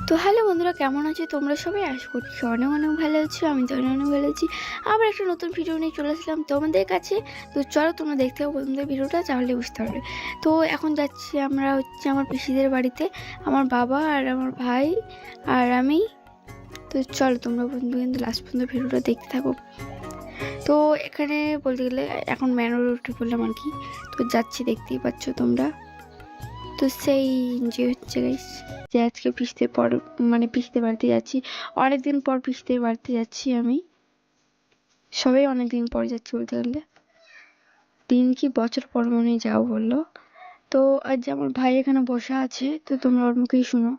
তো হ্যালো বন্ধুরা, কেমন আছো তোমরা সবাই? আশা করছি অনেক অনেক ভালো আছো। আমি তো অনেক ভালো আছি। আবার একটা নতুন ভিডিও নিয়ে চলে আসলাম তোমাদের কাছে। তো চলো তোমরা দেখতে হবে বন্ধুদের ভিডিওটা, তাহলে বুঝতে পারবে। তো এখন যাচ্ছি আমরা আমার পিসিদের বাড়িতে, আমার বাবা আর আমার ভাই আর আমি। তো চলো তোমরা বন্ধু কিন্তু লাস্ট পর্যন্ত ভিডিওটা দেখতে থাকো। তো এখানে বলতে গেলে এখন ম্যানোর উঠে পড়লাম আর কি। তো যাচ্ছি, দেখতেই পাচ্ছ তোমরা। তো সেই যে হচ্ছে গাইস, যে আজকে পিসতে বাড়িতে যাচ্ছি। অনেকদিন পর পিসতে বাড়িতে যাচ্ছি আমি। সবাই অনেকদিন পর যাচ্ছি বলতে গেলে, দিন কি বছর পর মনে যাও বললো। তো আজ আমার ভাই এখানে বসে আছে, তো তোমরা ওর মুখেই শুনো।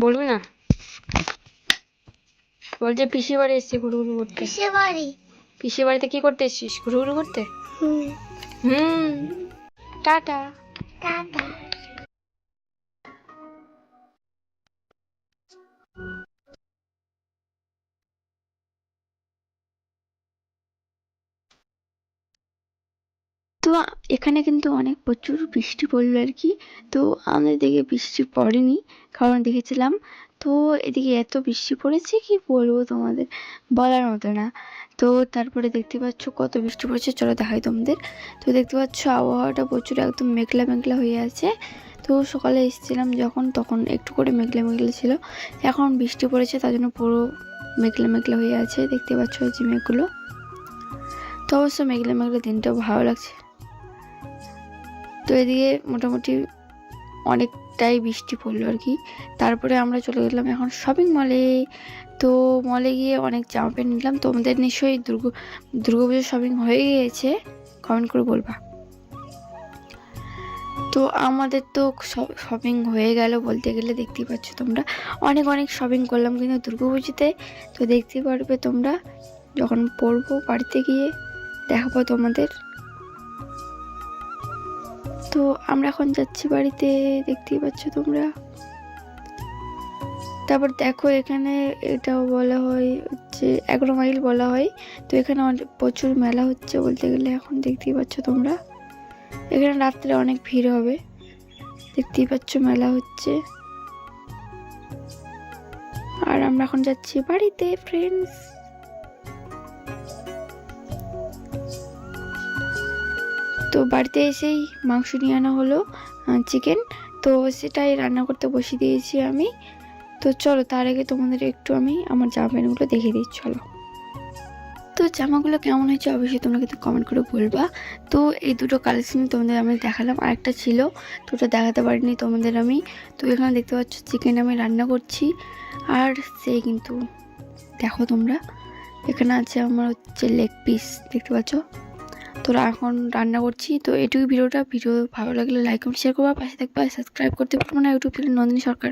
বলবি না? বলছে পিসি বাড়ি এসছি ঘুরঘুরু করতে। পিসি বাড়িতে কি করতে এসছিস? ঘুরঘুরু করতে। টাটা। তো এখানে কিন্তু অনেক প্রচুর বৃষ্টি পড়লো আর কি। তো আমাদের দিকে বৃষ্টি পড়েনি, কারণ দেখেছিলাম। তো এদিকে এত বৃষ্টি পড়েছে কি বলবো তোমাদের, বলার মতো না। তো তারপরে দেখতে পাচ্ছ কত বৃষ্টি পড়েছে, চলো দেখাই তোমাদের। তো দেখতে পাচ্ছ আবহাওয়াটা প্রচুর একদম মেঘলা মেঘলা হয়ে আছে। তো সকালে এসেছিলাম যখন, তখন একটু করে মেঘলা মেঘলা ছিল। এখন বৃষ্টি পড়েছে, তার জন্য পুরো মেঘলা মেঘলা হয়ে আছে, দেখতে পাচ্ছ এই যে মেঘগুলো। তো অবশ্য মেঘলা মেঘলা দিনটাও ভালো লাগছে। তো এদিকে মোটামুটি অনেকটাই বৃষ্টি পড়লো আর কি। তারপরে আমরা চলে গেলাম এখন শপিং মলে। তো মলে গিয়ে অনেক জামা প্যান্ট নিলাম। তোমাদের নিশ্চয়ই দুর্গাপুজোর শপিং হয়ে গিয়েছে, কমেন্ট করে বলবা। তো আমাদের তো শপিং হয়ে গেল বলতে গেলে, দেখতেই পাচ্ছ তোমরা। অনেক অনেক শপিং করলাম কিন্তু দুর্গাপুজোতে। তো দেখতে পারবে তোমরা যখন পরবো বাড়িতে গিয়ে, দেখাবো তোমাদের। তো আমরা এখন যাচ্ছি বাড়িতে, দেখতেই পাচ্ছ তোমরা। তারপর দেখো এখানে এটাও বলা হয় হচ্ছে 11 মাইল বলা হয়। তো এখানে প্রচুর মেলা হচ্ছে বলতে গেলে, এখন দেখতেই পাচ্ছ তোমরা। এখানে রাত্রে অনেক ভিড় হবে, দেখতেই পাচ্ছ মেলা হচ্ছে। আর আমরা এখন যাচ্ছি বাড়িতে ফ্রেন্ডস। তো বাড়িতে এসেই মাংস নিয়ে আনা হলো, চিকেন। তো সেটাই রান্না করতে বসিয়ে দিয়েছি আমি। তো চলো তার আগে তোমাদের একটু আমি আমার জামা প্যান্টগুলো দেখিয়ে দিই, চলো। তো জামাগুলো কেমন হয়েছে অবশ্যই তোমরা কিন্তু কমেন্ট করে বলবা। তো এই দুটো কালেকশন তোমাদের আমি দেখালাম, আরেকটা ছিল তো ওটা দেখাতে পারিনি তোমাদের আমি। তো এখানে দেখতে পাচ্ছ চিকেন আমি রান্না করছি, আর সেই কিন্তু দেখো তোমরা, এখানে আছে আমার হচ্ছে লেগ পিস, দেখতে পাচ্ছ। তো এখন রান্না করছি। তো এটুকুই ভিডিও ভালো লাগলে লাইক কমেন্ট শেয়ার করবা, পাশে থাকবা, সাবস্ক্রাইব করতে পারবো না ইউটিউব চ্যানেল নন্দিনী সরকার।